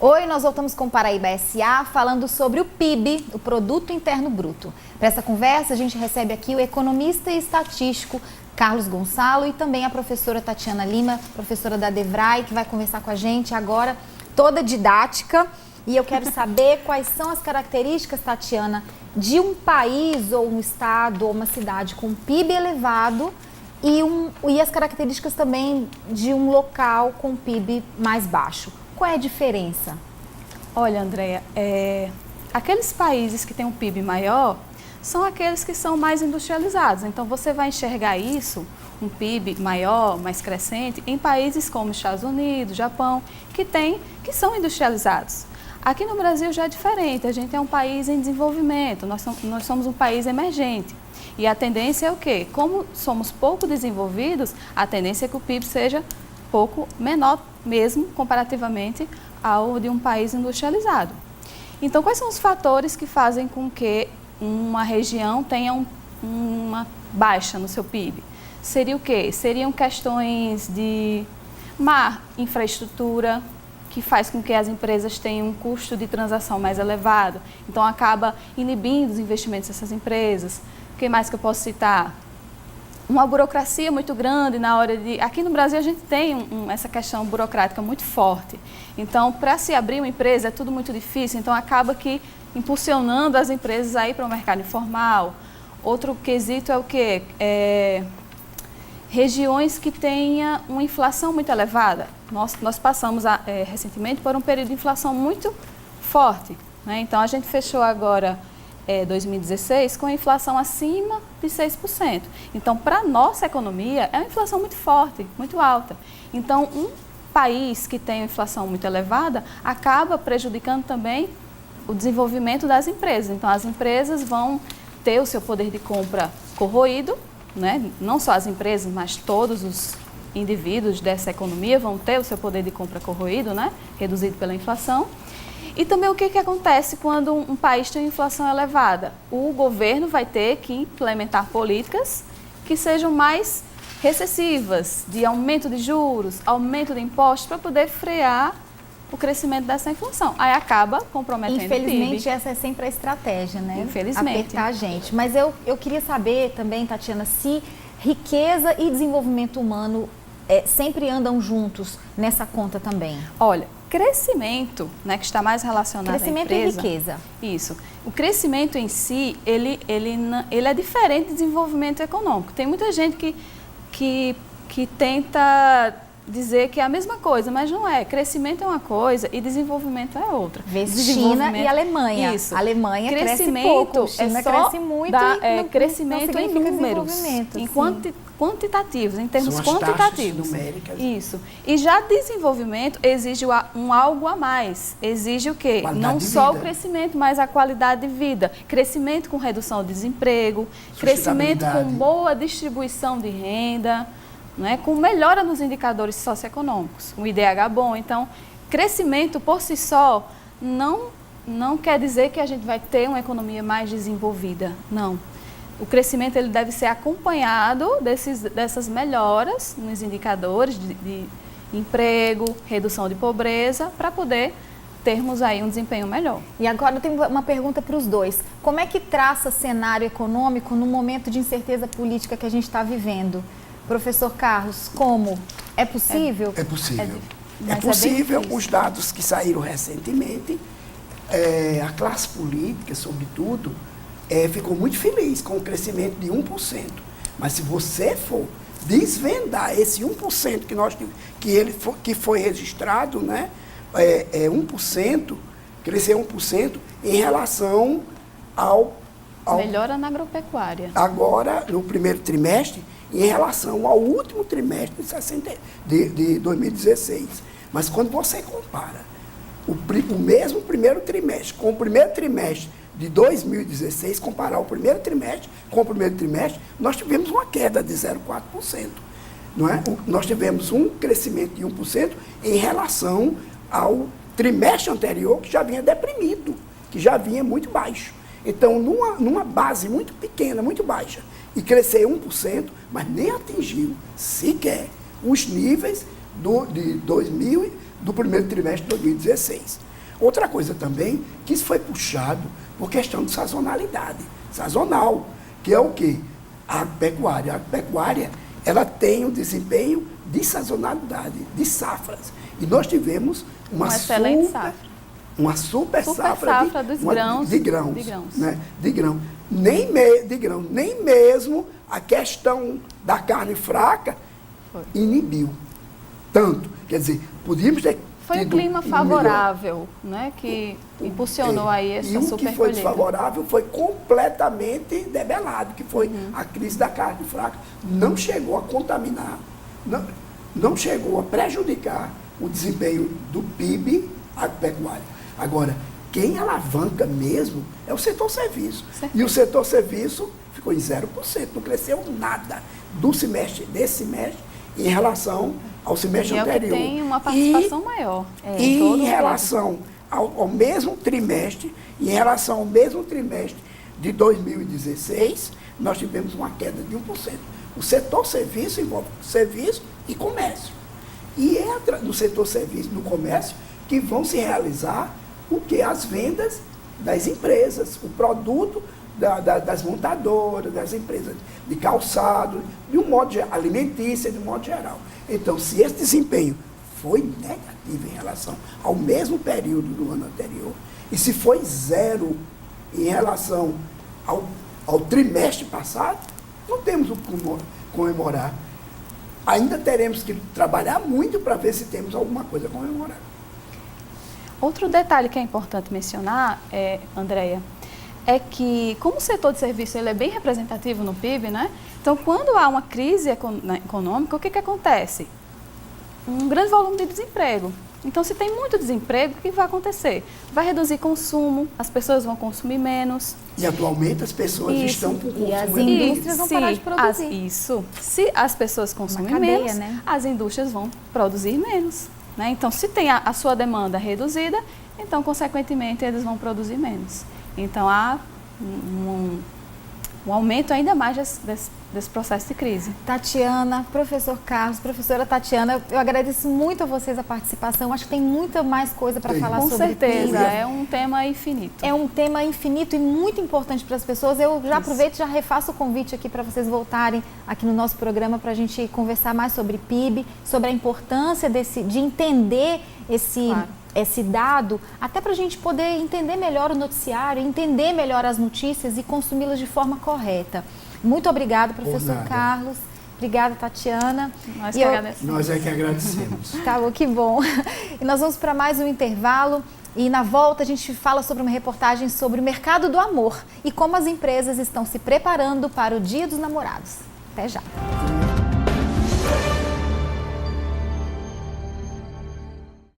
Oi, nós voltamos com Paraíba S.A. falando sobre o PIB, o Produto Interno Bruto. Para essa conversa, a gente recebe aqui o economista e estatístico Carlos Gonçalo e também a professora Tatiana Lima, professora da DEVRAE, que vai conversar com a gente agora, toda didática. E eu quero saber quais são as características, Tatiana, de um país ou um estado ou uma cidade com PIB elevado e as características também de um local com PIB mais baixo. Qual é a diferença? Olha, Andréia, aqueles países que têm um PIB maior são aqueles que são mais industrializados. Então, você vai enxergar isso, um PIB maior, mais crescente, em países como Estados Unidos, Japão, que são industrializados. Aqui no Brasil já é diferente, a gente é um país em desenvolvimento, nós somos um país emergente. E a tendência é o quê? Como somos pouco desenvolvidos, a tendência é que o PIB seja pouco menor mesmo, comparativamente ao de um país industrializado. Então, quais são os fatores que fazem com que uma região tenha uma baixa no seu PIB? Seria o quê? Seriam questões de má infraestrutura, que faz com que as empresas tenham um custo de transação mais elevado, então acaba inibindo os investimentos dessas empresas. O que mais que eu posso citar? Uma burocracia muito grande na hora de... Aqui no Brasil a gente tem essa questão burocrática muito forte. Então, para se abrir uma empresa é tudo muito difícil, então acaba que impulsionando as empresas aí para o mercado informal. Outro quesito é o quê? Regiões que tenham uma inflação muito elevada. Nós passamos recentemente por um período de inflação muito forte, né? Então, a gente fechou agora 2016 com a inflação acima de 6%. Então, para a nossa economia, é uma inflação muito forte, muito alta. Então, um país que tem uma inflação muito elevada acaba prejudicando também o desenvolvimento das empresas. Então, as empresas vão ter o seu poder de compra corroído, né? Não só as empresas, mas todos os indivíduos dessa economia vão ter o seu poder de compra corroído, né? Reduzido pela inflação. E também o que acontece quando um país tem inflação elevada? O governo vai ter que implementar políticas que sejam mais recessivas, de aumento de juros, aumento de impostos, para poder frear o crescimento dessa inflação. Aí acaba comprometendo o PIB. Infelizmente, essa é sempre a estratégia, né? Infelizmente. Apertar a gente. Mas eu queria saber também, Tatiana, se riqueza e desenvolvimento humano sempre andam juntos nessa conta também. Olha, crescimento, né, que está mais relacionado crescimento à empresa... Crescimento e riqueza. Isso. O crescimento em si, ele é diferente de desenvolvimento econômico. Tem muita gente que tenta dizer que é a mesma coisa, mas não é. Crescimento é uma coisa e desenvolvimento é outra. China e Alemanha. Isso. A Alemanha cresce pouco, China cresce muito crescimento em números, em quantitativos, em termos quantitativos. Numéricas. Isso. E já desenvolvimento exige um algo a mais. Exige o quê? Não só o crescimento, mas a qualidade de vida. Crescimento com redução de desemprego, crescimento com boa distribuição de renda, né, com melhora nos indicadores socioeconômicos, um IDH bom. Então, crescimento por si só não quer dizer que a gente vai ter uma economia mais desenvolvida, não. O crescimento ele deve ser acompanhado dessas melhoras nos indicadores de emprego, redução de pobreza, para poder termos aí um desempenho melhor. E agora eu tenho uma pergunta para os dois. Como é que traça cenário econômico no momento de incerteza política que a gente está vivendo? Professor Carlos, como? É possível? É possível. É possível. Os dados que saíram recentemente, a classe política, sobretudo, ficou muito feliz com o crescimento de 1%. Mas se você for desvendar esse 1% que foi registrado, né, 1%, cresceu 1% em relação ao... Melhora na agropecuária. Agora, no primeiro trimestre, em relação ao último trimestre de 2016. Mas quando você compara o mesmo primeiro trimestre com o primeiro trimestre de 2016, comparar o primeiro trimestre com o primeiro trimestre, nós tivemos uma queda de 0,4%. Não é? Nós tivemos um crescimento de 1% em relação ao trimestre anterior, que já vinha deprimido, que já vinha muito baixo. Então, numa base muito pequena, muito baixa, e crescer 1%, mas nem atingiu sequer os níveis do primeiro trimestre de 2016. Outra coisa também, que isso foi puxado por questão de sazonalidade. Sazonal, que é o quê? A pecuária. A pecuária, ela tem um desempenho de sazonalidade, de safras. E nós tivemos uma excelente safra. Uma super safra de grãos. De grãos. Né? De grão. Nem mesmo a questão da carne fraca inibiu tanto. Quer dizer, podíamos ter foi um clima favorável, né, que impulsionou aí essa super colheita. E o que foi desfavorável foi completamente debelado, que foi a crise da carne fraca. Não chegou a contaminar, não chegou a prejudicar o desempenho do PIB agropecuário. Agora, quem alavanca mesmo é o setor serviço. E o setor serviço ficou em 0%, não cresceu nada desse semestre em relação ao semestre anterior. Que tem uma participação maior. E em relação ao mesmo trimestre, de 2016, nós tivemos uma queda de 1%. O setor serviço envolve serviço e comércio. E entra no setor serviço, no comércio, que vão se realizar o que? As vendas das empresas, o produto das montadoras, das empresas de calçado, de um modo alimentícia, de um modo geral. Então, se esse desempenho foi negativo em relação ao mesmo período do ano anterior, e se foi 0 em relação ao trimestre passado, não temos o que comemorar. Ainda teremos que trabalhar muito para ver se temos alguma coisa a comemorar. Outro detalhe que é importante mencionar, Andréia, é que, como o setor de serviço ele é bem representativo no PIB, né? Então, quando há uma crise econômica, o que acontece? Um grande volume de desemprego. Então, se tem muito desemprego, o que vai acontecer? Vai reduzir consumo, as pessoas vão consumir menos. E atualmente as pessoas estão com consumo. E as indústrias vão parar de produzir. Se as pessoas consumem menos, né? As indústrias vão produzir menos. Né? Então, se tem a sua demanda reduzida, então, consequentemente, eles vão produzir menos. Então, há um aumento ainda mais desse processo de crise. Tatiana, professor Carlos, professora Tatiana, eu agradeço muito a vocês a participação. Acho que tem muita mais coisa para falar sobre isso. Com certeza, é um tema infinito. É um tema infinito e muito importante para as pessoas. Eu já aproveito e já refaço o convite aqui para vocês voltarem aqui no nosso programa para a gente conversar mais sobre PIB, sobre a importância de entender esse dado, até para a gente poder entender melhor o noticiário, entender melhor as notícias e consumi-las de forma correta. Muito obrigada, professor Carlos. Obrigada, Tatiana. Nós é que agradecemos. Tá bom, que bom. E nós vamos para mais um intervalo. E na volta a gente fala sobre uma reportagem sobre o mercado do amor e como as empresas estão se preparando para o Dia dos Namorados. Até já.